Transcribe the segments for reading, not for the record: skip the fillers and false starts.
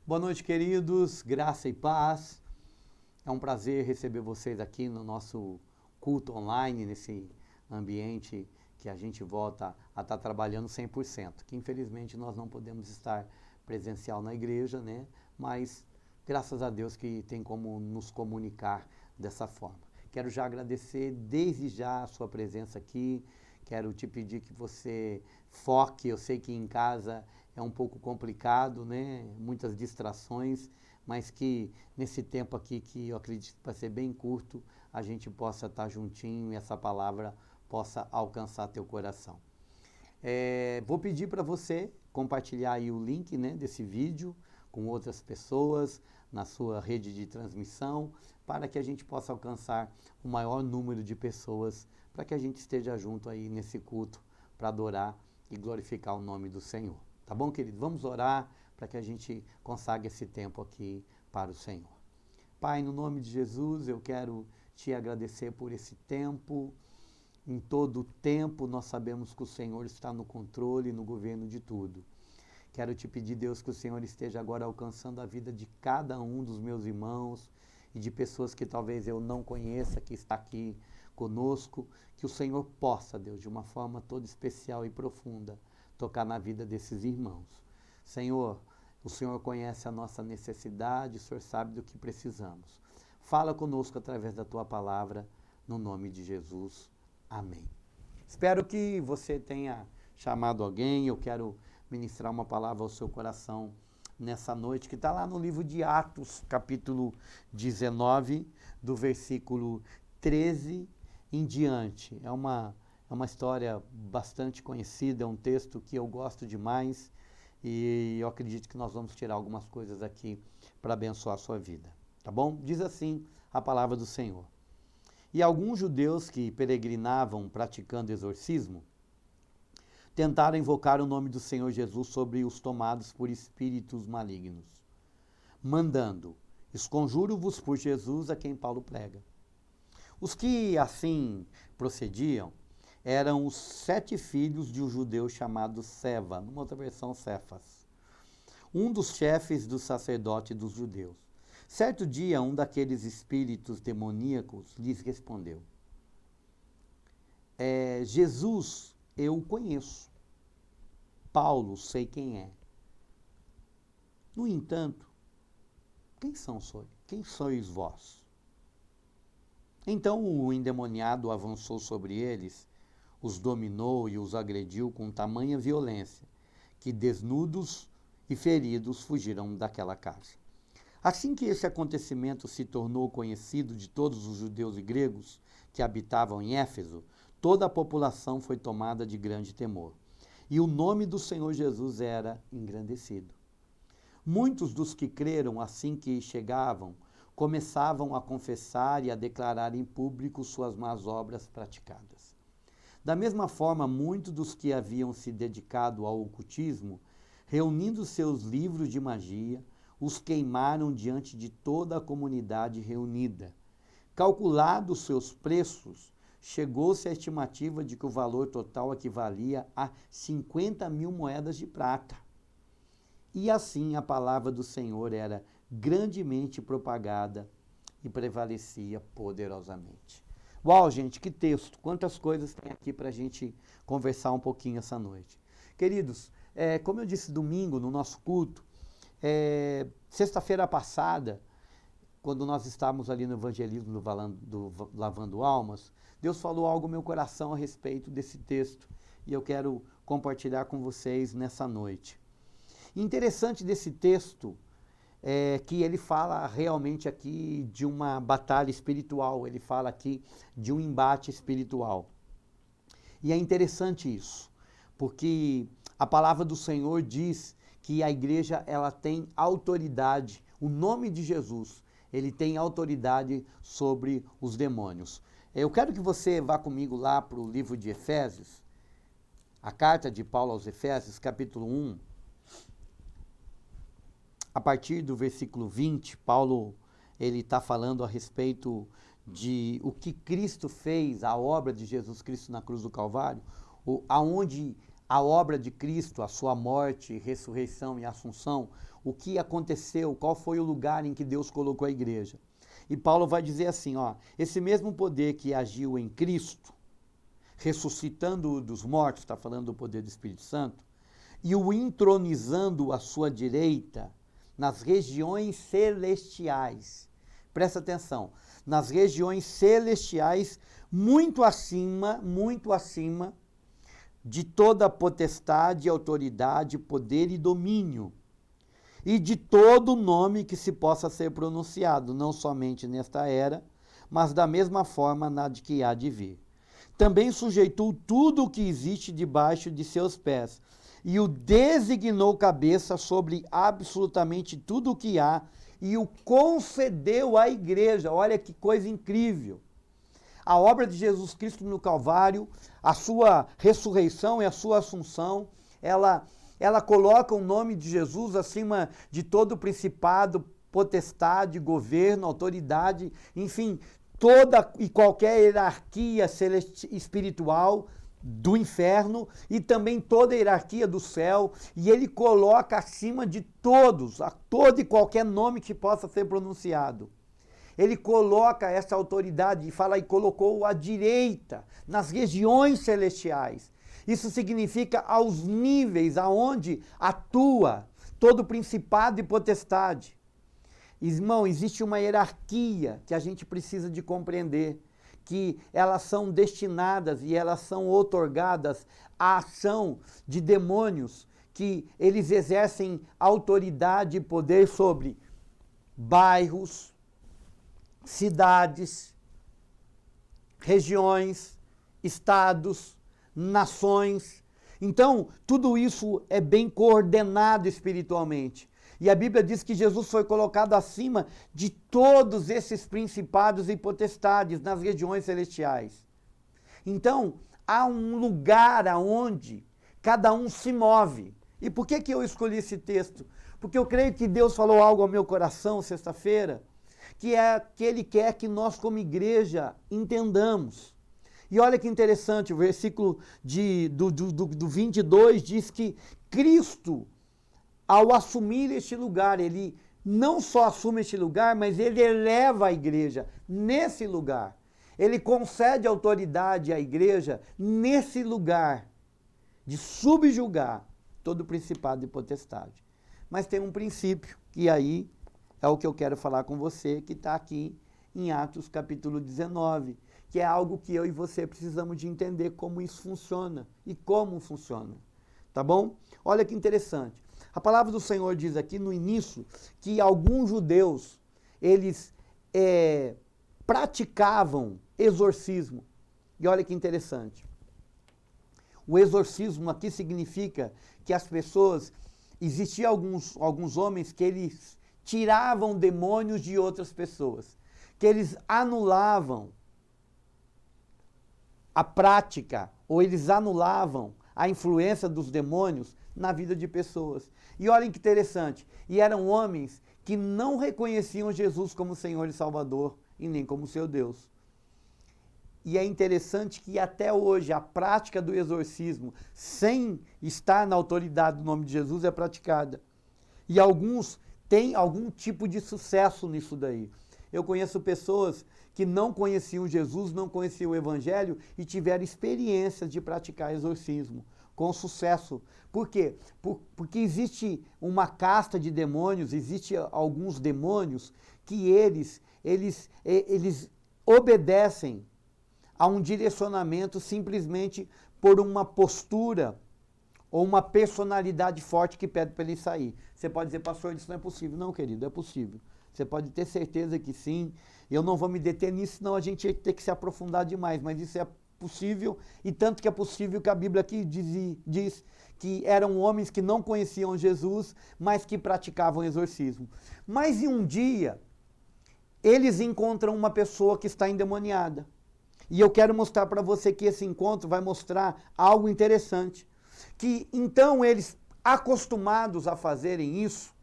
Boa noite, queridos, graça e paz. É um prazer receber vocês aqui no nosso culto online, nesse ambiente que a gente volta a estar trabalhando 100%, que infelizmente nós não podemos estar presencial na igreja, né? Mas graças a Deus que tem como nos comunicar dessa forma. Quero já agradecer desde já a sua presença aqui. Quero te pedir que você foque. Eu sei que em casa é um pouco complicado, né? Muitas distrações, mas que nesse tempo aqui, que eu acredito que vai ser bem curto, a gente possa estar juntinho e essa palavra possa alcançar teu coração. Vou pedir para você compartilhar aí o link, né, desse vídeo com outras pessoas na sua rede de transmissão, para que a gente possa alcançar o maior número de pessoas, para que a gente esteja junto aí nesse culto para adorar e glorificar o nome do Senhor. Tá bom, querido? Vamos orar para que a gente consague esse tempo aqui para o Senhor. Pai, no nome de Jesus, eu quero te agradecer por esse tempo. Em todo o tempo, nós sabemos que o Senhor está no controle e no governo de tudo. Quero te pedir, Deus, que o Senhor esteja agora alcançando a vida de cada um dos meus irmãos e de pessoas que talvez eu não conheça, que está aqui conosco, que o Senhor possa, Deus, de uma forma toda especial e profunda, tocar na vida desses irmãos. Senhor, o Senhor conhece a nossa necessidade, o Senhor sabe do que precisamos. Fala conosco através da tua palavra, no nome de Jesus. Amém. Espero que você tenha chamado alguém. Eu quero ministrar uma palavra ao seu coração nessa noite, que está lá no livro de Atos, capítulo 19, do versículo 13 em diante. É uma história bastante conhecida, é um texto que eu gosto demais e eu acredito que nós vamos tirar algumas coisas aqui para abençoar a sua vida. Tá bom? Diz assim a palavra do Senhor. E alguns judeus que peregrinavam praticando exorcismo tentaram invocar o nome do Senhor Jesus sobre os tomados por espíritos malignos, mandando: esconjuro-vos por Jesus a quem Paulo prega. Os que assim procediam eram os 7 filhos de um judeu chamado Seva, numa outra versão Cefas, um dos chefes dos sacerdotes dos judeus. Certo dia, um daqueles espíritos demoníacos lhes respondeu: Jesus, eu o conheço. Paulo, sei quem é. No entanto, quem sois vós? Então o endemoniado avançou sobre eles, os dominou e os agrediu com tamanha violência, que desnudos e feridos fugiram daquela casa. Assim que esse acontecimento se tornou conhecido de todos os judeus e gregos que habitavam em Éfeso, toda a população foi tomada de grande temor. E o nome do Senhor Jesus era engrandecido. Muitos dos que creram assim que chegavam, começavam a confessar e a declarar em público suas más obras praticadas. Da mesma forma, muitos dos que haviam se dedicado ao ocultismo, reunindo seus livros de magia, os queimaram diante de toda a comunidade reunida. Calculados seus preços, chegou-se à estimativa de que o valor total equivalia a 50.000 moedas de prata. E assim a palavra do Senhor era grandemente propagada e prevalecia poderosamente. Uau, gente, que texto! Quantas coisas tem aqui para a gente conversar um pouquinho essa noite. Queridos, como eu disse domingo no nosso culto, sexta-feira passada, quando nós estávamos ali no evangelismo do Lavando Almas, Deus falou algo no meu coração a respeito desse texto e eu quero compartilhar com vocês nessa noite. Interessante desse texto é que ele fala realmente aqui de uma batalha espiritual, ele fala aqui de um embate espiritual. E é interessante isso, porque a palavra do Senhor diz que a igreja ela tem autoridade, o nome de Jesus, ele tem autoridade sobre os demônios. Eu quero que você vá comigo lá para o livro de Efésios, a carta de Paulo aos Efésios, capítulo 1, a partir do versículo 20, Paulo ele está falando a respeito de o que Cristo fez, a obra de Jesus Cristo na cruz do Calvário, aonde a obra de Cristo, a sua morte, ressurreição e assunção, o que aconteceu, qual foi o lugar em que Deus colocou a igreja. E Paulo vai dizer assim, ó, esse mesmo poder que agiu em Cristo, ressuscitando-o dos mortos, está falando do poder do Espírito Santo, e o entronizando à sua direita nas regiões celestiais. Presta atenção, nas regiões celestiais, muito acima de toda potestade, autoridade, poder e domínio, e de todo nome que se possa ser pronunciado, não somente nesta era, mas da mesma forma na de que há de vir. Também sujeitou tudo o que existe debaixo de seus pés, e o designou cabeça sobre absolutamente tudo o que há, e o concedeu à igreja. Olha que coisa incrível. A obra de Jesus Cristo no Calvário, a sua ressurreição e a sua assunção, ela coloca o nome de Jesus acima de todo principado, potestade, governo, autoridade, enfim, toda e qualquer hierarquia espiritual do inferno e também toda a hierarquia do céu, e ele coloca acima de todos, a todo e qualquer nome que possa ser pronunciado. Ele coloca essa autoridade e fala e colocou à direita, nas regiões celestiais. Isso significa aos níveis aonde atua todo principado e potestade. Irmão, existe uma hierarquia que a gente precisa de compreender, que elas são destinadas e elas são outorgadas à ação de demônios, que eles exercem autoridade e poder sobre bairros, cidades, regiões, estados, nações. Então, tudo isso é bem coordenado espiritualmente. E a Bíblia diz que Jesus foi colocado acima de todos esses principados e potestades nas regiões celestiais. Então, há um lugar aonde cada um se move. E por que eu escolhi esse texto? Porque eu creio que Deus falou algo ao meu coração sexta-feira, que é que Ele quer que nós como igreja entendamos. E olha que interessante, o versículo do 22 diz que Cristo, ao assumir este lugar, Ele não só assume este lugar, mas Ele eleva a igreja nesse lugar. Ele concede autoridade à igreja nesse lugar de subjugar todo principado e potestade. Mas tem um princípio, e aí é o que eu quero falar com você, que está aqui em Atos capítulo 19, que é algo que eu e você precisamos de entender como isso funciona e como funciona. Tá bom? Olha que interessante. A palavra do Senhor diz aqui no início que alguns judeus, eles praticavam exorcismo. E olha que interessante. O exorcismo aqui significa que as pessoas, existiam alguns homens que eles tiravam demônios de outras pessoas, que eles anulavam a prática, ou eles anulavam a influência dos demônios na vida de pessoas. E olhem que interessante, e eram homens que não reconheciam Jesus como Senhor e Salvador, e nem como seu Deus. E é interessante que até hoje a prática do exorcismo, sem estar na autoridade do nome de Jesus, é praticada. E alguns têm algum tipo de sucesso nisso daí. Eu conheço pessoas que não conheciam Jesus, não conheciam o Evangelho e tiveram experiências de praticar exorcismo com sucesso. Por quê? Porque existe uma casta de demônios, existe alguns demônios que eles obedecem a um direcionamento simplesmente por uma postura ou uma personalidade forte que pede para ele sair. Você pode dizer, pastor, isso não é possível. Não, querido, é possível. Você pode ter certeza que sim. Eu não vou me deter nisso, senão a gente ia ter que se aprofundar demais. Mas isso é possível, e tanto que é possível que a Bíblia aqui diz que eram homens que não conheciam Jesus, mas que praticavam exorcismo. Mas em um dia, eles encontram uma pessoa que está endemoniada. E eu quero mostrar para você que esse encontro vai mostrar algo interessante. Que então eles, acostumados a fazerem isso,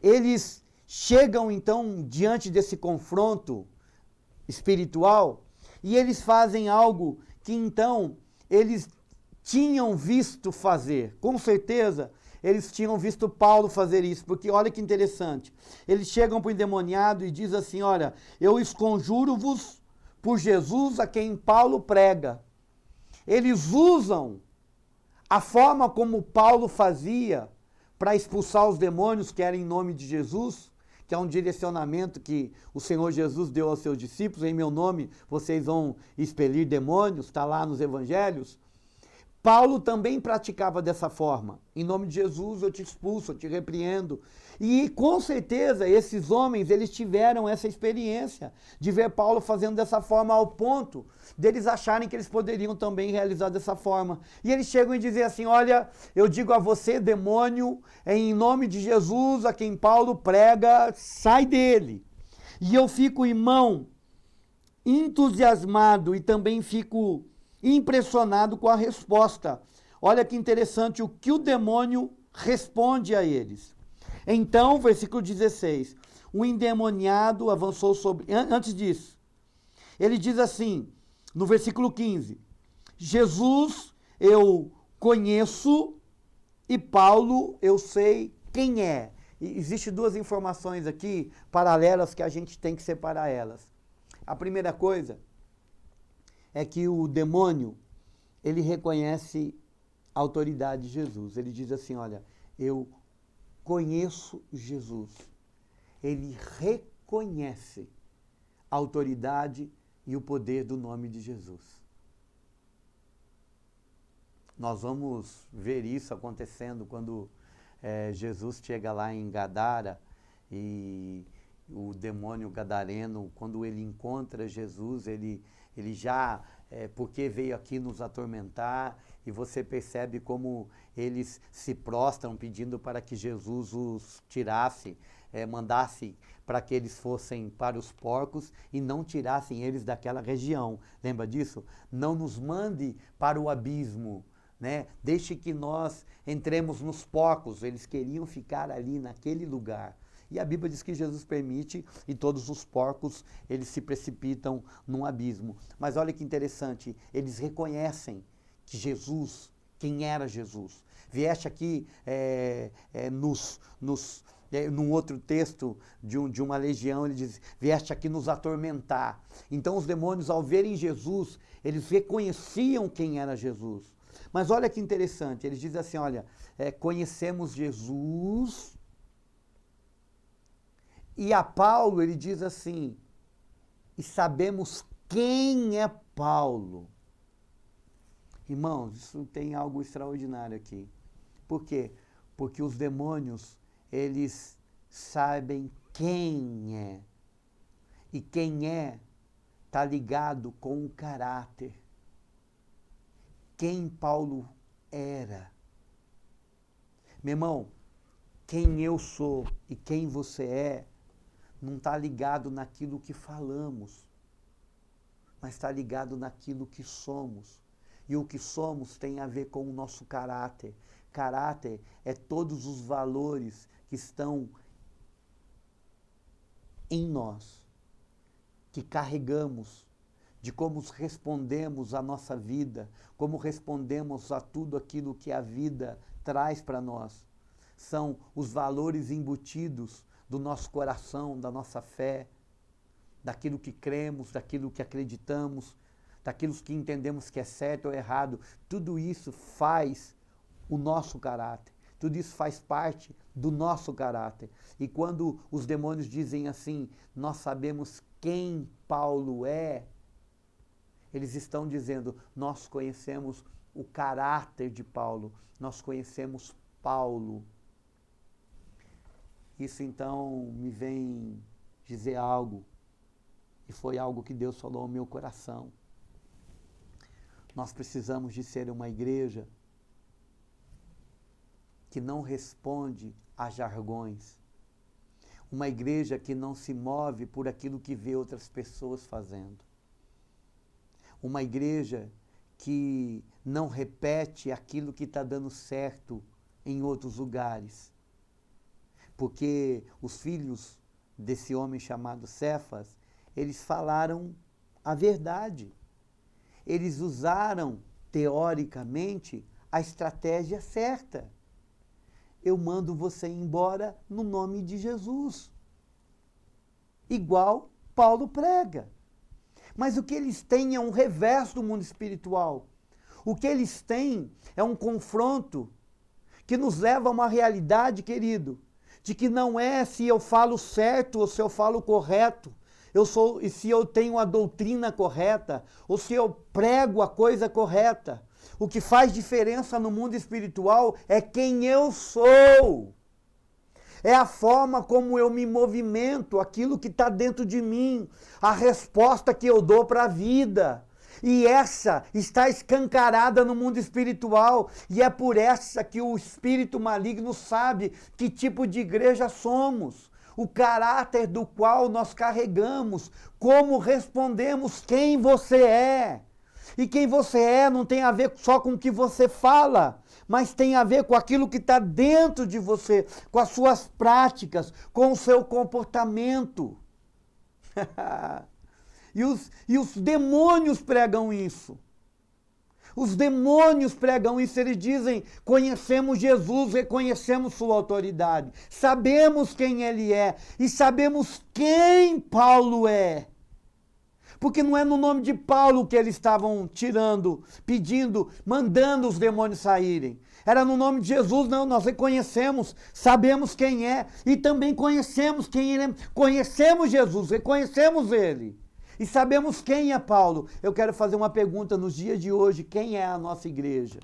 eles chegam então diante desse confronto espiritual e eles fazem algo que então eles tinham visto fazer. Com certeza, eles tinham visto Paulo fazer isso, porque olha que interessante. Eles chegam para o endemoniado e diz assim, olha, eu esconjuro-vos por Jesus a quem Paulo prega. Eles usam a forma como Paulo fazia para expulsar os demônios, que era em nome de Jesus, que é um direcionamento que o Senhor Jesus deu aos seus discípulos, em meu nome vocês vão expelir demônios, está lá nos evangelhos. Paulo também praticava dessa forma. Em nome de Jesus eu te expulso, eu te repreendo. E com certeza esses homens, eles tiveram essa experiência de ver Paulo fazendo dessa forma ao ponto deles acharem que eles poderiam também realizar dessa forma. E eles chegam e dizem assim, olha, eu digo a você, demônio, em nome de Jesus, a quem Paulo prega, sai dele. E eu fico, irmão, entusiasmado e também fico impressionado com a resposta. Olha que interessante o que o demônio responde a eles. Então, versículo 16, o endemoniado avançou sobre... Antes disso, ele diz assim, no versículo 15, Jesus eu conheço e Paulo eu sei quem é. E existem duas informações aqui paralelas que a gente tem que separar elas. A primeira coisa é que o demônio, ele reconhece a autoridade de Jesus. Ele diz assim, olha, eu conheço Jesus. Ele reconhece a autoridade e o poder do nome de Jesus. Nós vamos ver isso acontecendo quando Jesus chega lá em Gadara e o demônio gadareno, quando ele encontra Jesus, ele já, porque veio aqui nos atormentar, e você percebe como eles se prostram pedindo para que Jesus os tirasse, mandasse para que eles fossem para os porcos e não tirassem eles daquela região. Lembra disso? Não nos mande para o abismo, né? Deixe que nós entremos nos porcos. Eles queriam ficar ali naquele lugar. E a Bíblia diz que Jesus permite e todos os porcos, eles se precipitam num abismo. Mas olha que interessante, eles reconhecem que Jesus, quem era Jesus. Vieste aqui num outro texto de uma legião, ele diz, vieste aqui nos atormentar. Então os demônios, ao verem Jesus, eles reconheciam quem era Jesus. Mas olha que interessante, eles dizem assim, olha, conhecemos Jesus. E a Paulo, ele diz assim, e sabemos quem é Paulo. Irmãos, isso tem algo extraordinário aqui. Por quê? Porque os demônios, eles sabem quem é. E quem é, está ligado com o caráter. Quem Paulo era. Meu irmão, quem eu sou e quem você é, não está ligado naquilo que falamos, mas está ligado naquilo que somos. E o que somos tem a ver com o nosso caráter. Caráter é todos os valores que estão em nós, que carregamos, de como respondemos à nossa vida, como respondemos a tudo aquilo que a vida traz para nós. São os valores embutidos do nosso coração, da nossa fé, daquilo que cremos, daquilo que acreditamos, daquilo que entendemos que é certo ou errado. Tudo isso faz o nosso caráter, tudo isso faz parte do nosso caráter. E quando os demônios dizem assim, nós sabemos quem Paulo é, eles estão dizendo, nós conhecemos o caráter de Paulo, nós conhecemos Paulo. Isso então me vem dizer algo, e foi algo que Deus falou ao meu coração. Nós precisamos de ser uma igreja que não responde a jargões, uma igreja que não se move por aquilo que vê outras pessoas fazendo, uma igreja que não repete aquilo que está dando certo em outros lugares. Porque os filhos desse homem chamado Cefas, eles falaram a verdade. Eles usaram teoricamente, a estratégia certa. Eu mando você embora no nome de Jesus. Igual Paulo prega. Mas o que eles têm é um reverso do mundo espiritual. O que eles têm é um confronto que nos leva a uma realidade, querido, de que não é se eu falo certo ou se eu falo correto, e se eu tenho a doutrina correta, ou se eu prego a coisa correta. O que faz diferença no mundo espiritual é quem eu sou. É a forma como eu me movimento, aquilo que está dentro de mim, a resposta que eu dou para a vida. E essa está escancarada no mundo espiritual, e é por essa que o espírito maligno sabe que tipo de igreja somos, o caráter do qual nós carregamos, como respondemos quem você é. E quem você é não tem a ver só com o que você fala, mas tem a ver com aquilo que está dentro de você, com as suas práticas, com o seu comportamento. E os demônios pregam isso. Os demônios pregam isso, eles dizem, conhecemos Jesus, reconhecemos sua autoridade, sabemos quem ele é e sabemos quem Paulo é. Porque não é no nome de Paulo que eles estavam tirando, pedindo, mandando os demônios saírem. Era no nome de Jesus, não, nós reconhecemos, sabemos quem é e também conhecemos quem ele é. Conhecemos Jesus, reconhecemos ele. E sabemos quem é Paulo. Eu quero fazer uma pergunta nos dias de hoje, quem é a nossa igreja?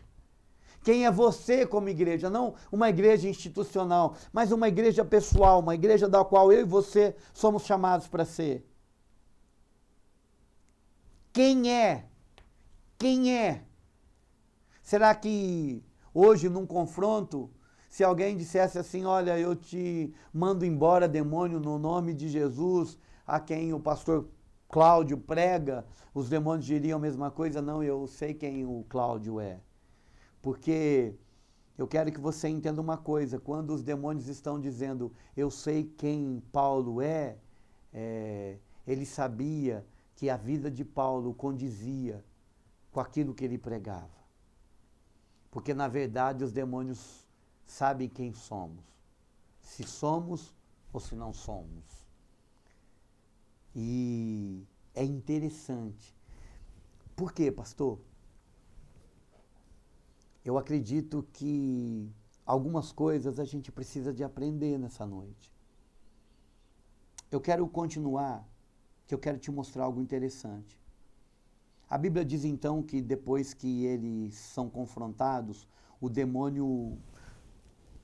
Quem é você como igreja? Não uma igreja institucional, mas uma igreja pessoal, uma igreja da qual eu e você somos chamados para ser. Quem é? Quem é? Será que hoje, num confronto, se alguém dissesse assim, olha, eu te mando embora, demônio, no nome de Jesus, a quem o pastor Cláudio prega, os demônios diriam a mesma coisa? Não, eu sei quem o Cláudio é. Porque eu quero que você entenda uma coisa, quando os demônios estão dizendo, eu sei quem Paulo é, ele sabia que a vida de Paulo condizia com aquilo que ele pregava. Porque, na verdade, os demônios sabem quem somos. Se somos ou se não somos. E é interessante. Por quê, pastor? Eu acredito que algumas coisas a gente precisa de aprender nessa noite. Eu quero continuar, que eu quero te mostrar algo interessante. A Bíblia diz então que depois que eles são confrontados, o demônio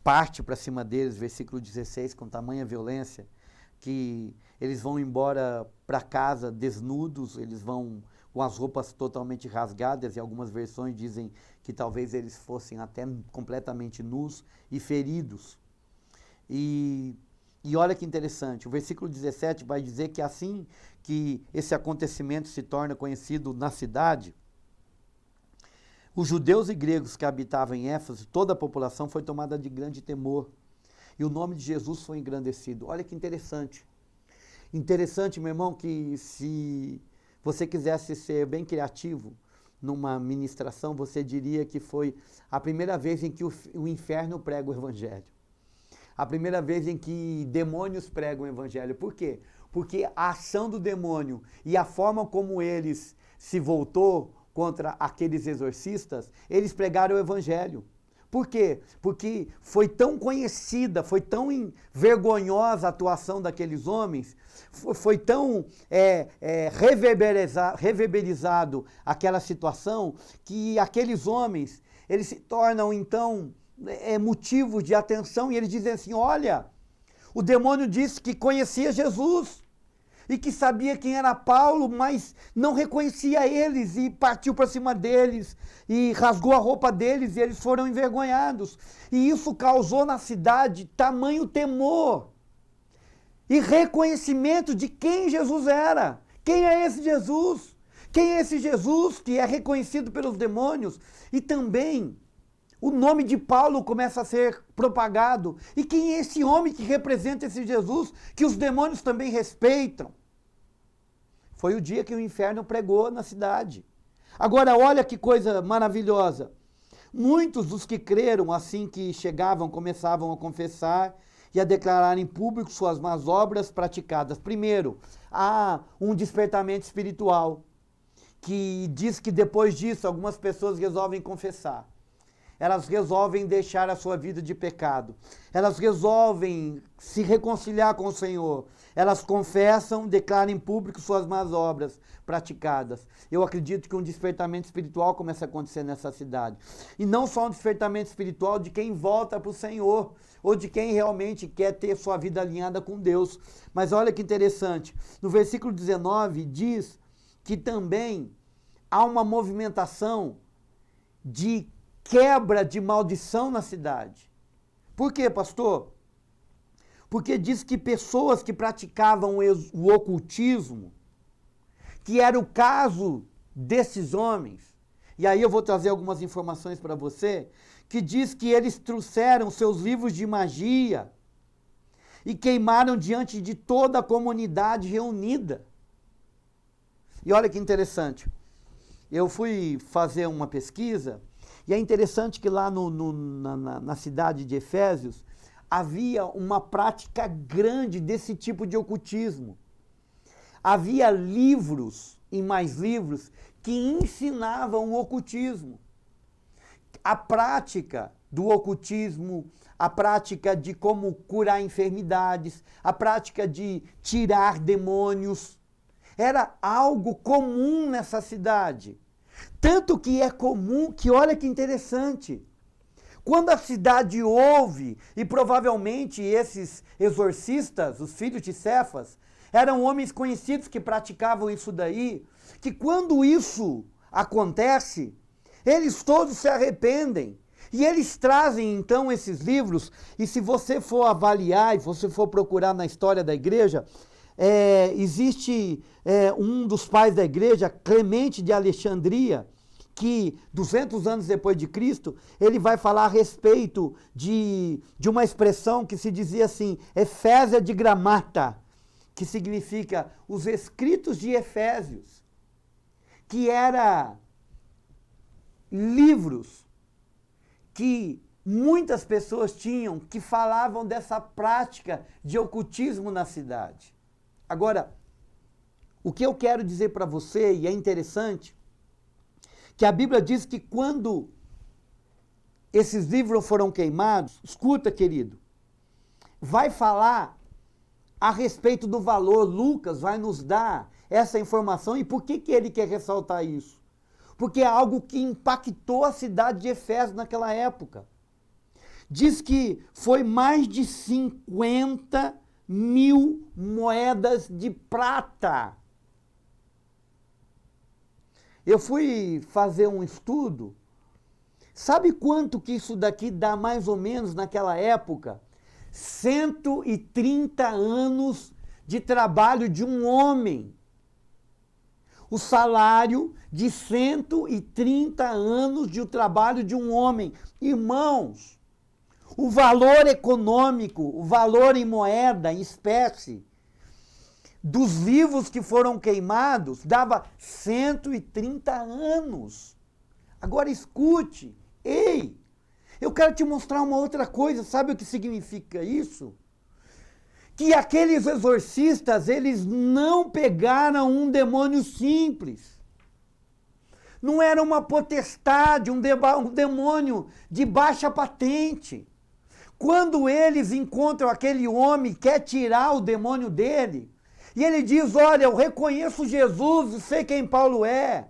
parte para cima deles, versículo 16, com tamanha violência, que eles vão embora para casa desnudos, eles vão com as roupas totalmente rasgadas, e algumas versões dizem que talvez eles fossem até completamente nus e feridos. E olha que interessante, o versículo 17 vai dizer que assim que esse acontecimento se torna conhecido na cidade, os judeus e gregos que habitavam em Éfeso, toda a população foi tomada de grande temor. E o nome de Jesus foi engrandecido. Olha que interessante. Interessante, meu irmão, que se você quisesse ser bem criativo numa ministração, você diria que foi a primeira vez em que o inferno prega o evangelho. A primeira vez em que demônios pregam o evangelho. Por quê? Porque a ação do demônio e a forma como eles se voltou contra aqueles exorcistas, eles pregaram o evangelho. Por quê? Porque foi tão conhecida, foi tão vergonhosa a atuação daqueles homens, foi tão reverberizado aquela situação, que aqueles homens, eles se tornam então motivo de atenção, e eles dizem assim, olha, o demônio disse que conhecia Jesus, e que sabia quem era Paulo, mas não reconhecia eles, e partiu para cima deles, e rasgou a roupa deles, e eles foram envergonhados. E isso causou na cidade tamanho temor e reconhecimento de quem Jesus era. Quem é esse Jesus? Quem é esse Jesus que é reconhecido pelos demônios? E também o nome de Paulo começa a ser propagado. E quem é esse homem que representa esse Jesus que os demônios também respeitam? Foi o dia que o inferno pregou na cidade. Agora, olha que coisa maravilhosa. Muitos dos que creram, assim que chegavam, começavam a confessar e a declarar em público suas más obras praticadas. Primeiro, há um despertamento espiritual, que diz que depois disso algumas pessoas resolvem confessar. Elas resolvem deixar a sua vida de pecado. Elas resolvem se reconciliar com o Senhor. Elas confessam, declaram em público suas más obras praticadas. Eu acredito que um despertamento espiritual começa a acontecer nessa cidade. E não só um despertamento espiritual de quem volta para o Senhor, ou de quem realmente quer ter sua vida alinhada com Deus. Mas olha que interessante. No versículo 19 diz que também há uma movimentação de quebra de maldição na cidade. Por quê, pastor? Porque diz que pessoas que praticavam o ocultismo, que era o caso desses homens, e aí eu vou trazer algumas informações para você, que diz que eles trouxeram seus livros de magia e queimaram diante de toda a comunidade reunida. E olha que interessante, eu fui fazer uma pesquisa, e é interessante que lá na cidade de Efésios havia uma prática grande desse tipo de ocultismo. Havia livros e mais livros que ensinavam o ocultismo. A prática do ocultismo, a prática de como curar enfermidades, a prática de tirar demônios, era algo comum nessa cidade. Tanto que é comum que, olha que interessante, quando a cidade ouve, e provavelmente esses exorcistas, os filhos de Cefas, eram homens conhecidos que praticavam isso daí, que quando isso acontece, eles todos se arrependem. E eles trazem então esses livros, e se você for avaliar, e você for procurar na história da igreja, existe um dos pais da igreja, Clemente de Alexandria, que 200 anos depois de Cristo, ele vai falar a respeito de uma expressão que se dizia assim, Efésia de Gramata, que significa os escritos de Efésios, que era livros que muitas pessoas tinham que falavam dessa prática de ocultismo na cidade. Agora, o que eu quero dizer para você, e é interessante, que a Bíblia diz que quando esses livros foram queimados, escuta, querido, vai falar a respeito do valor. Lucas vai nos dar essa informação. E por que ele quer ressaltar isso? Porque é algo que impactou a cidade de Efésios naquela época. Diz que foi mais de 50.000 moedas de prata. Eu fui fazer um estudo. Sabe quanto que isso daqui dá mais ou menos naquela época? 130 anos de trabalho de um homem. O salário de 130 anos de trabalho de um homem. Irmãos, o valor econômico, o valor em moeda, em espécie, dos livros que foram queimados, dava 130 anos. Agora escute, ei, eu quero te mostrar uma outra coisa, sabe o que significa isso? Que aqueles exorcistas, eles não pegaram um demônio simples. Não era uma potestade, um demônio de baixa patente. Quando eles encontram aquele homem, quer tirar o demônio dele, e ele diz, olha, eu reconheço Jesus e sei quem Paulo é.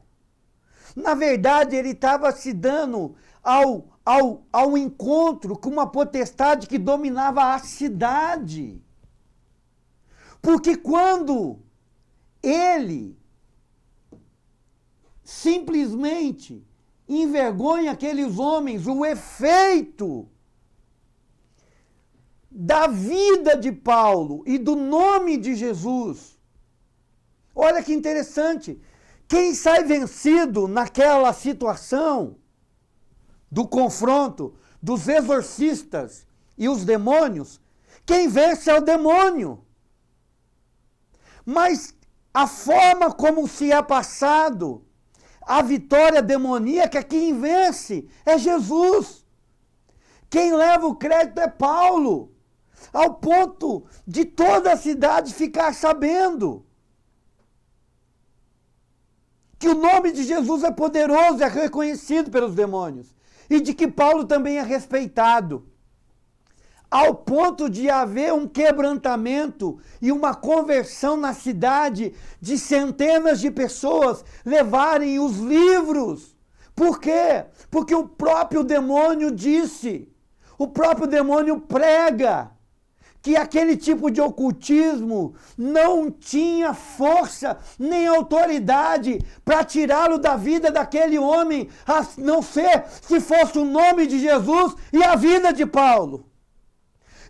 Na verdade, ele estava se dando ao encontro com uma potestade que dominava a cidade. Porque quando ele simplesmente envergonha aqueles homens, o efeito da vida de Paulo e do nome de Jesus. Olha que interessante. Quem sai vencido naquela situação do confronto dos exorcistas e os demônios, quem vence é o demônio. Mas a forma como se é passado a vitória demoníaca, quem vence é Jesus. Quem leva o crédito é Paulo, ao ponto de toda a cidade ficar sabendo que o nome de Jesus é poderoso, é reconhecido pelos demônios, e de que Paulo também é respeitado, ao ponto de haver um quebrantamento e uma conversão na cidade, de centenas de pessoas levarem os livros. Por quê? Porque o próprio demônio disse, o próprio demônio prega que aquele tipo de ocultismo não tinha força nem autoridade para tirá-lo da vida daquele homem, a não ser se fosse o nome de Jesus e a vida de Paulo.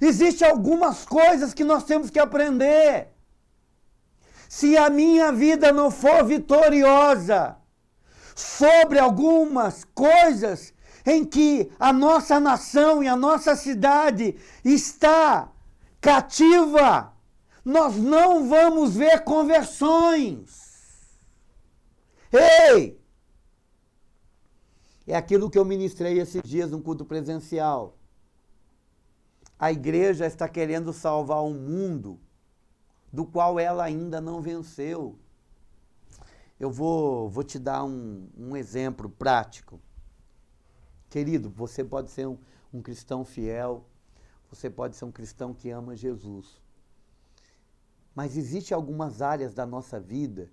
Existem algumas coisas que nós temos que aprender. Se a minha vida não for vitoriosa sobre algumas coisas em que a nossa nação e a nossa cidade está cativa, nós não vamos ver conversões. Ei! É aquilo que eu ministrei esses dias no culto presencial. A igreja está querendo salvar um mundo do qual ela ainda não venceu. Eu vou te dar um exemplo prático. Querido, você pode ser um cristão fiel, você pode ser um cristão que ama Jesus. Mas existem algumas áreas da nossa vida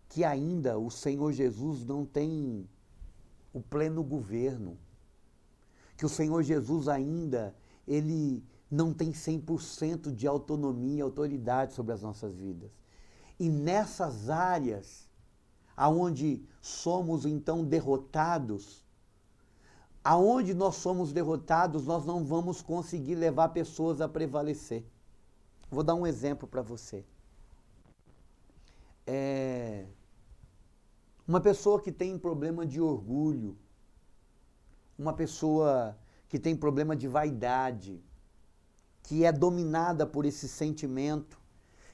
que ainda o Senhor Jesus não tem o pleno governo. Que o Senhor Jesus ainda, ele não tem 100% de autonomia e autoridade sobre as nossas vidas. E nessas áreas, aonde somos então derrotados, aonde nós somos derrotados, nós não vamos conseguir levar pessoas a prevalecer. Vou dar um exemplo para você. Uma pessoa que tem problema de orgulho, uma pessoa que tem problema de vaidade, que é dominada por esse sentimento,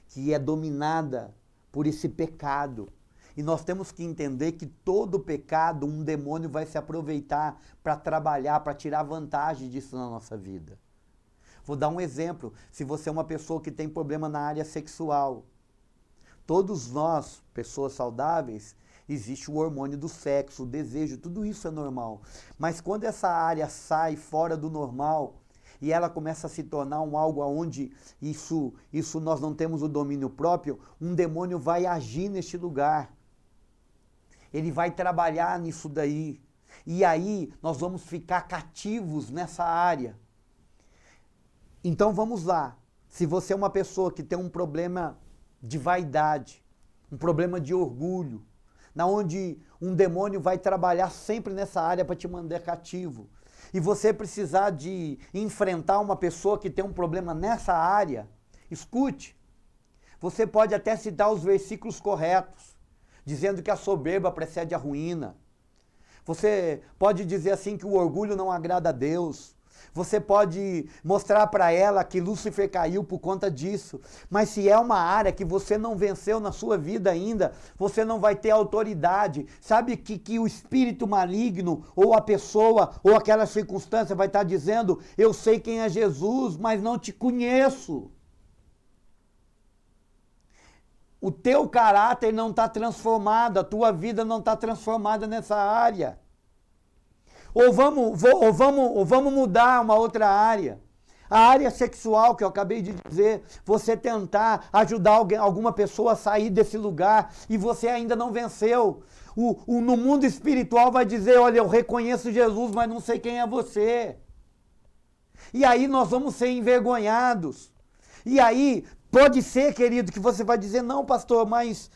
que é dominada por esse pecado. E nós temos que entender que todo pecado, um demônio vai se aproveitar para trabalhar, para tirar vantagem disso na nossa vida. Vou dar um exemplo. Se você é uma pessoa que tem problema na área sexual, todos nós, pessoas saudáveis, existe o hormônio do sexo, o desejo, tudo isso é normal. Mas quando essa área sai fora do normal e ela começa a se tornar algo onde isso nós não temos o domínio próprio, um demônio vai agir neste lugar. Ele vai trabalhar nisso daí. E aí nós vamos ficar cativos nessa área. Então vamos lá. Se você é uma pessoa que tem um problema de vaidade, um problema de orgulho, na onde um demônio vai trabalhar sempre nessa área para te mandar cativo, e você precisar de enfrentar uma pessoa que tem um problema nessa área, escute, você pode até citar os versículos corretos, dizendo que a soberba precede a ruína. Você pode dizer assim que o orgulho não agrada a Deus. Você pode mostrar para ela que Lúcifer caiu por conta disso. Mas se é uma área que você não venceu na sua vida ainda, você não vai ter autoridade. Sabe que o espírito maligno, ou a pessoa, ou aquela circunstância vai estar dizendo: eu sei quem é Jesus, mas não te conheço. O teu caráter não está transformado, a tua vida não está transformada nessa área. Ou vamos mudar uma outra área. A área sexual, que eu acabei de dizer, você tentar ajudar alguma pessoa a sair desse lugar e você ainda não venceu. No mundo espiritual vai dizer: olha, eu reconheço Jesus, mas não sei quem é você. E aí nós vamos ser envergonhados. E aí pode ser, querido, que você vai dizer: não, pastor, mas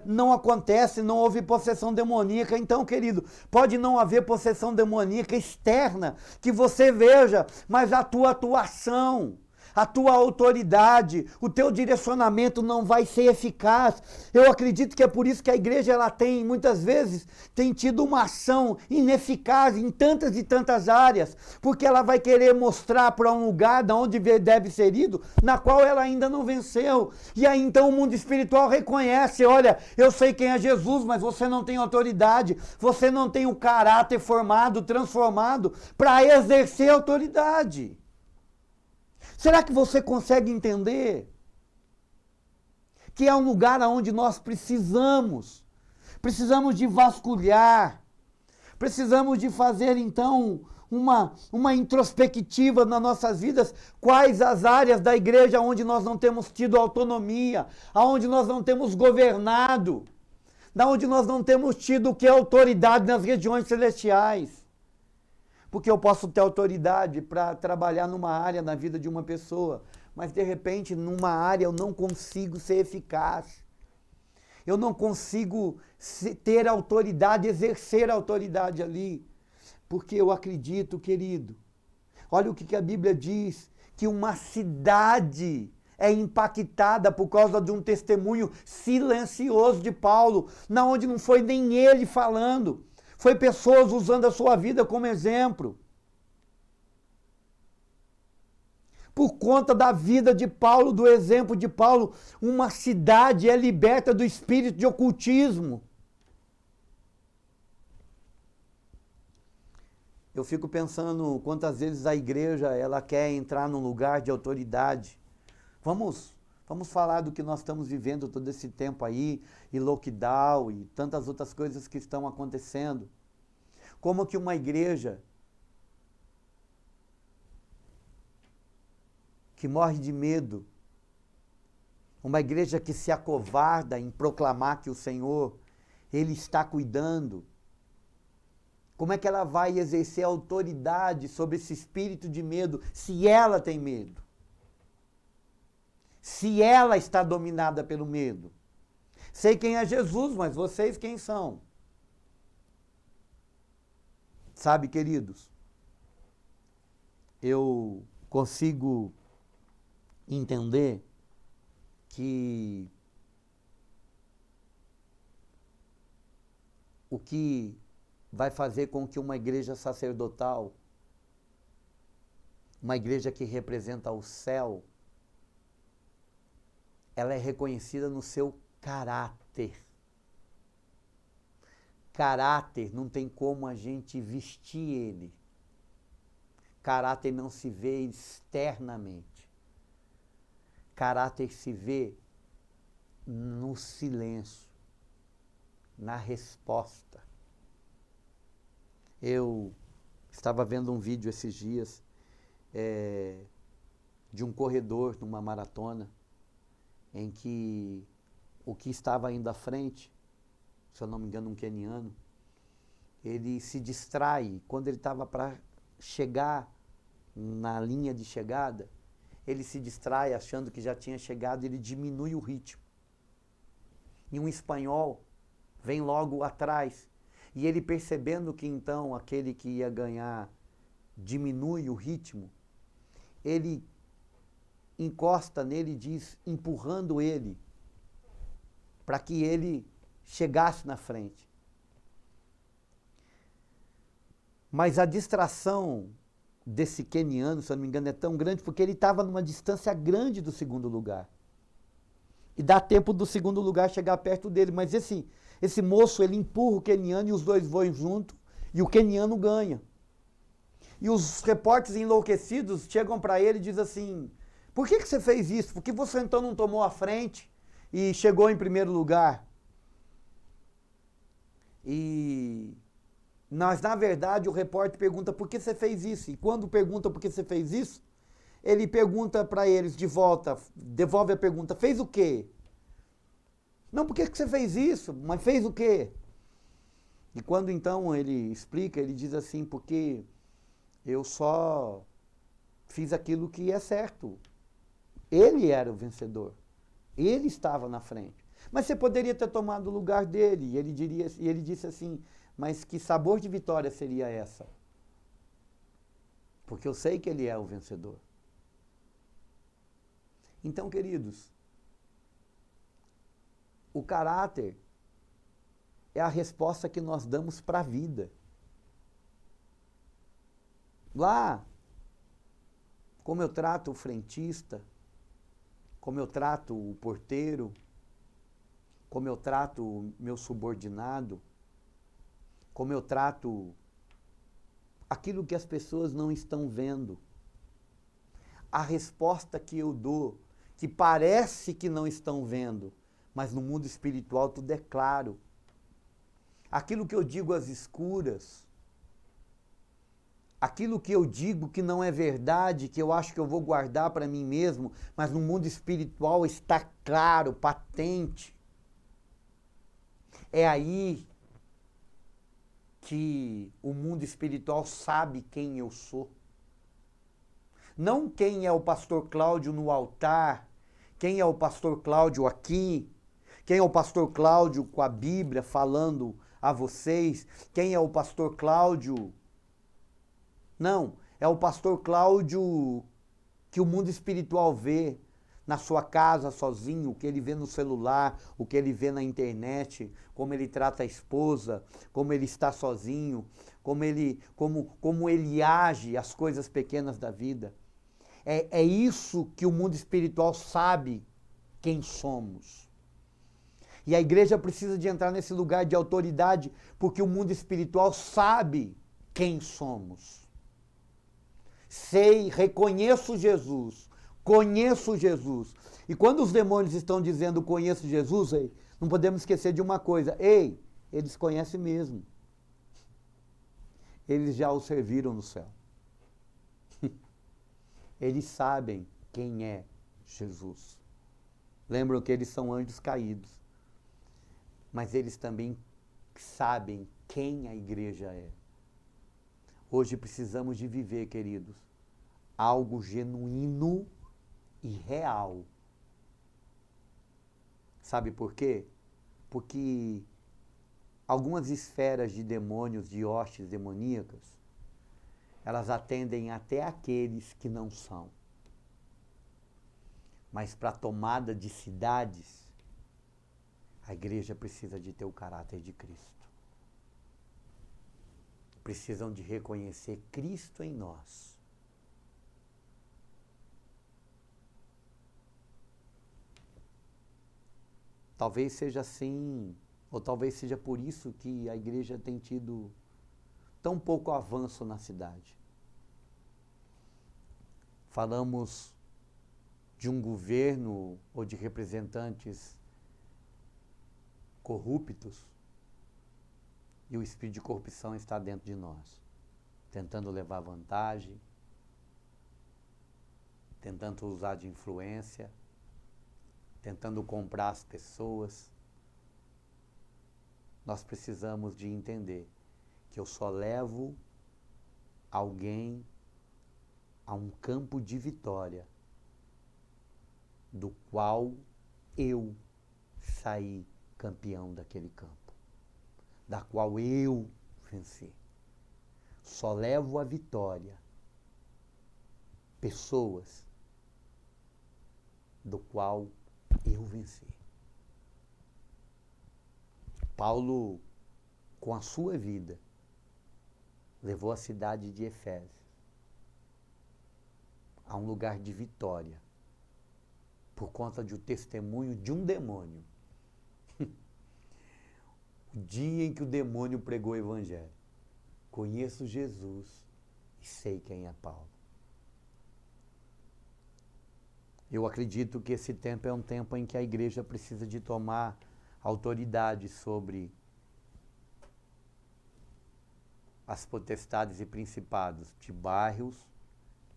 não acontece, não houve possessão demoníaca. Então, querido, pode não haver possessão demoníaca externa que você veja, mas a tua atuação, a tua autoridade, o teu direcionamento não vai ser eficaz. Eu acredito que é por isso que a igreja ela tem, muitas vezes, tem tido uma ação ineficaz em tantas e tantas áreas, porque ela vai querer mostrar para um lugar de onde deve ser ido, na qual ela ainda não venceu. E aí então o mundo espiritual reconhece, olha, eu sei quem é Jesus, mas você não tem autoridade, você não tem o caráter formado, transformado, para exercer autoridade. Será que você consegue entender que é um lugar onde nós precisamos de vasculhar, precisamos de fazer então uma introspectiva nas nossas vidas, quais as áreas da igreja onde nós não temos tido autonomia, aonde nós não temos governado, da onde nós não temos tido o que é autoridade nas regiões celestiais. Porque eu posso ter autoridade para trabalhar numa área na vida de uma pessoa, mas de repente numa área eu não consigo ser eficaz. Eu não consigo ter autoridade, exercer autoridade ali. Porque eu acredito, querido, olha o que a Bíblia diz, que uma cidade é impactada por causa de um testemunho silencioso de Paulo, na onde não foi nem ele falando. Foi pessoas usando a sua vida como exemplo. Por conta da vida de Paulo, do exemplo de Paulo, uma cidade é liberta do espírito de ocultismo. Eu fico pensando quantas vezes a igreja ela quer entrar num lugar de autoridade. Vamos falar do que nós estamos vivendo todo esse tempo aí, e lockdown, e tantas outras coisas que estão acontecendo. Como que uma igreja que morre de medo, uma igreja que se acovarda em proclamar que o Senhor, Ele está cuidando, como é que ela vai exercer autoridade sobre esse espírito de medo, se ela tem medo? Se ela está dominada pelo medo? Sei quem é Jesus, mas vocês quem são? Sabe, queridos, eu consigo entender que o que vai fazer com que uma igreja sacerdotal, uma igreja que representa o céu, ela é reconhecida no seu caráter. Caráter não tem como a gente vestir ele. Caráter não se vê externamente. Caráter se vê no silêncio, na resposta. Eu estava vendo um vídeo esses dias de um corredor numa maratona, em que o que estava indo à frente, se eu não me engano um queniano, ele se distrai. Quando ele estava para chegar na linha de chegada, ele se distrai achando que já tinha chegado, ele diminui o ritmo. E um espanhol vem logo atrás, e ele percebendo que então aquele que ia ganhar diminui o ritmo, ele encosta nele e diz, empurrando ele, para que ele chegasse na frente. Mas a distração desse queniano, se eu não me engano, é tão grande porque ele estava numa distância grande do segundo lugar. E dá tempo do segundo lugar chegar perto dele. Mas esse moço, ele empurra o queniano e os dois voam junto e o queniano ganha. E os repórteres enlouquecidos chegam para ele e dizem assim, por que você fez isso? Por que você então não tomou a frente e chegou em primeiro lugar? Mas, na verdade, o repórter pergunta por que você fez isso. E quando pergunta por que você fez isso, ele pergunta para eles de volta, devolve a pergunta, fez o quê? Não, por que você fez isso? Mas fez o quê? E quando então ele explica, ele diz assim, porque eu só fiz aquilo que é certo. Ele era o vencedor. Ele estava na frente. Mas você poderia ter tomado o lugar dele. E ele disse assim, mas que sabor de vitória seria essa? Porque eu sei que ele é o vencedor. Então, queridos, o caráter é a resposta que nós damos para a vida. Lá, como eu trato o frentista, como eu trato o porteiro, como eu trato o meu subordinado, como eu trato aquilo que as pessoas não estão vendo. A resposta que eu dou, que parece que não estão vendo, mas no mundo espiritual tudo é claro. Aquilo que eu digo às escuras, aquilo que eu digo que não é verdade, que eu acho que eu vou guardar para mim mesmo, mas no mundo espiritual está claro, patente. É aí que o mundo espiritual sabe quem eu sou. Não quem é o pastor Cláudio no altar, quem é o pastor Cláudio aqui, quem é o pastor Cláudio com a Bíblia falando a vocês, quem é o pastor Cláudio. Não, é o pastor Cláudio que o mundo espiritual vê na sua casa sozinho, o que ele vê no celular, o que ele vê na internet, como ele trata a esposa, como ele está sozinho, como ele age as coisas pequenas da vida. É isso que o mundo espiritual sabe quem somos. E a igreja precisa de entrar nesse lugar de autoridade, porque o mundo espiritual sabe quem somos. Sei, reconheço Jesus, conheço Jesus. E quando os demônios estão dizendo conheço Jesus, não podemos esquecer de uma coisa. Eles conhecem mesmo. Eles já o serviram no céu. Eles sabem quem é Jesus. Lembram que eles são anjos caídos. Mas eles também sabem quem a igreja é. Hoje precisamos de viver, queridos, algo genuíno e real. Sabe por quê? Porque algumas esferas de demônios, de hostes demoníacas, elas atendem até aqueles que não são. Mas para a tomada de cidades, a igreja precisa de ter o caráter de Cristo. Precisam de reconhecer Cristo em nós. Talvez seja assim, ou talvez seja por isso que a igreja tem tido tão pouco avanço na cidade. Falamos de um governo ou de representantes corruptos e o espírito de corrupção está dentro de nós, tentando levar vantagem, tentando usar de influência, tentando comprar as pessoas. Nós precisamos de entender que eu só levo alguém a um campo de vitória, do qual eu saí campeão daquele campo, da qual eu venci. Só levo a vitória pessoas do qual eu venci. Paulo, com a sua vida, levou a cidade de Efésios a um lugar de vitória, por conta de um testemunho de um demônio. O dia em que o demônio pregou o evangelho. Conheço Jesus e sei quem é Paulo. Eu acredito que esse tempo é um tempo em que a igreja precisa de tomar autoridade sobre as potestades e principados de bairros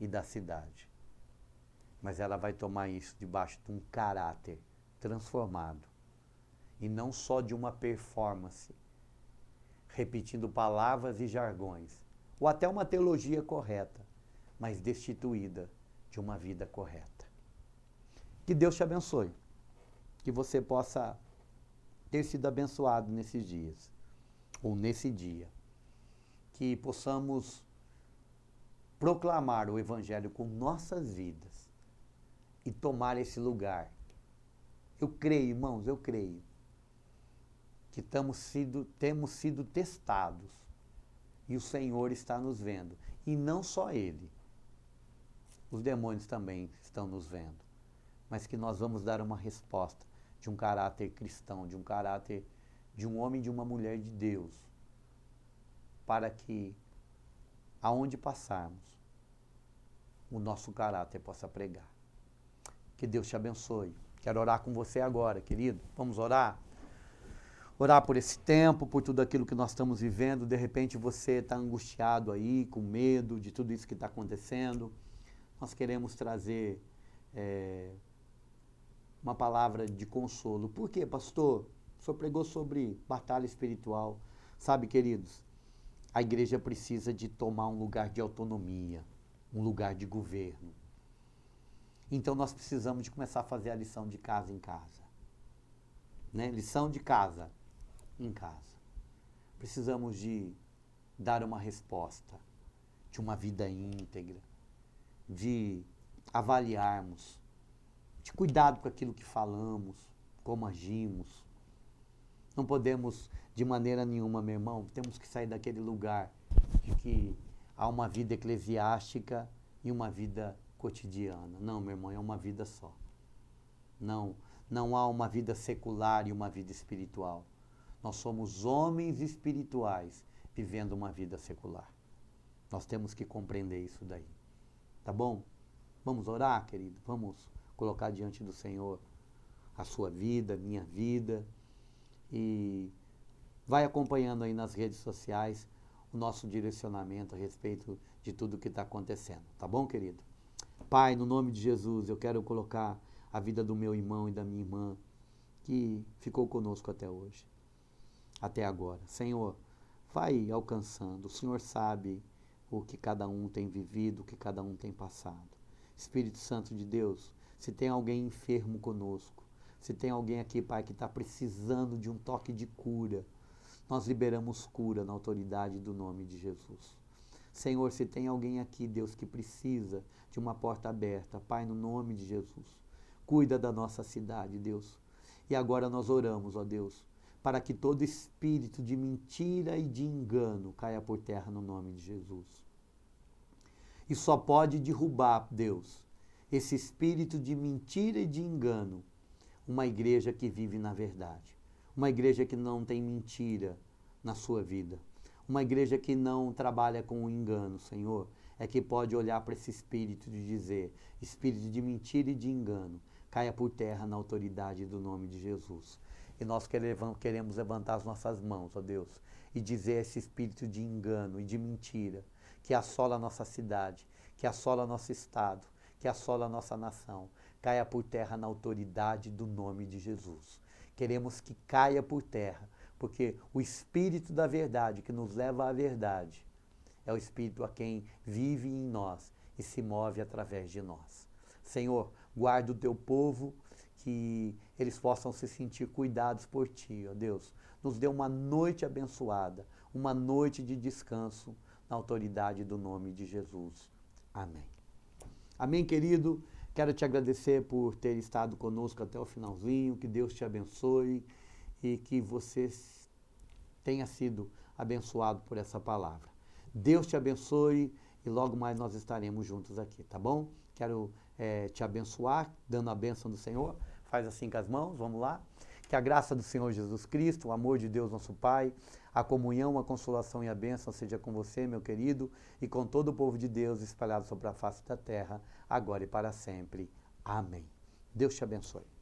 e da cidade. Mas ela vai tomar isso debaixo de um caráter transformado. E não só de uma performance, repetindo palavras e jargões, ou até uma teologia correta, mas destituída de uma vida correta. Que Deus te abençoe. Que você possa ter sido abençoado nesses dias, ou nesse dia. Que possamos proclamar o Evangelho com nossas vidas e tomar esse lugar. Eu creio, irmãos, eu creio que temos sido testados e o Senhor está nos vendo. E não só Ele, os demônios também estão nos vendo. Mas que nós vamos dar uma resposta de um caráter cristão, de um caráter de um homem e de uma mulher de Deus, para que, aonde passarmos, o nosso caráter possa pregar. Que Deus te abençoe. Quero orar com você agora, querido. Vamos orar? Orar por esse tempo, por tudo aquilo que nós estamos vivendo. De repente você está angustiado aí, com medo de tudo isso que está acontecendo. Nós queremos trazer uma palavra de consolo. Por quê, pastor? O senhor pregou sobre batalha espiritual. Sabe, queridos, a igreja precisa de tomar um lugar de autonomia, um lugar de governo. Então nós precisamos de começar a fazer a lição de casa em casa. Né? Lição de casa em casa. Precisamos de dar uma resposta, de uma vida íntegra, de avaliarmos, de cuidado com aquilo que falamos, como agimos. Não podemos, de maneira nenhuma, meu irmão, temos que sair daquele lugar de que há uma vida eclesiástica e uma vida cotidiana. Não, meu irmão, é uma vida só. Não há uma vida secular e uma vida espiritual. Nós somos homens espirituais vivendo uma vida secular. Nós temos que compreender isso daí. Tá bom? Vamos orar, querido? Vamos colocar diante do Senhor a sua vida, a minha vida. E vai acompanhando aí nas redes sociais o nosso direcionamento a respeito de tudo que está acontecendo. Tá bom, querido? Pai, no nome de Jesus, eu quero colocar a vida do meu irmão e da minha irmã que ficou conosco até hoje, até agora. Senhor, vai alcançando. O Senhor sabe o que cada um tem vivido, o que cada um tem passado. Espírito Santo de Deus, se tem alguém enfermo conosco, se tem alguém aqui, Pai, que está precisando de um toque de cura, nós liberamos cura na autoridade do nome de Jesus. Senhor, se tem alguém aqui, Deus, que precisa de uma porta aberta, Pai, no nome de Jesus, cuida da nossa cidade, Deus. E agora nós oramos, ó Deus, para que todo espírito de mentira e de engano caia por terra no nome de Jesus. E só pode derrubar, Deus, esse espírito de mentira e de engano, uma igreja que vive na verdade, uma igreja que não tem mentira na sua vida, uma igreja que não trabalha com o engano, Senhor, é que pode olhar para esse espírito de dizer, espírito de mentira e de engano, caia por terra na autoridade do nome de Jesus. E nós queremos levantar as nossas mãos, ó Deus, e dizer a esse espírito de engano e de mentira, que assola a nossa cidade, que assola nosso estado, que assola a nossa nação, caia por terra na autoridade do nome de Jesus. Queremos que caia por terra, porque o Espírito da verdade, que nos leva à verdade, é o Espírito a quem vive em nós e se move através de nós. Senhor, guarda o teu povo, que eles possam se sentir cuidados por ti, ó Deus. Nos dê uma noite abençoada, uma noite de descanso na autoridade do nome de Jesus. Amém. Amém, querido? Quero te agradecer por ter estado conosco até o finalzinho, que Deus te abençoe e que você tenha sido abençoado por essa palavra. Deus te abençoe e logo mais nós estaremos juntos aqui, tá bom? Quero te abençoar, dando a bênção do Senhor. Faz assim com as mãos, vamos lá. Que a graça do Senhor Jesus Cristo, o amor de Deus nosso Pai, a comunhão, a consolação e a bênção seja com você, meu querido, e com todo o povo de Deus espalhado sobre a face da terra, agora e para sempre. Amém. Deus te abençoe.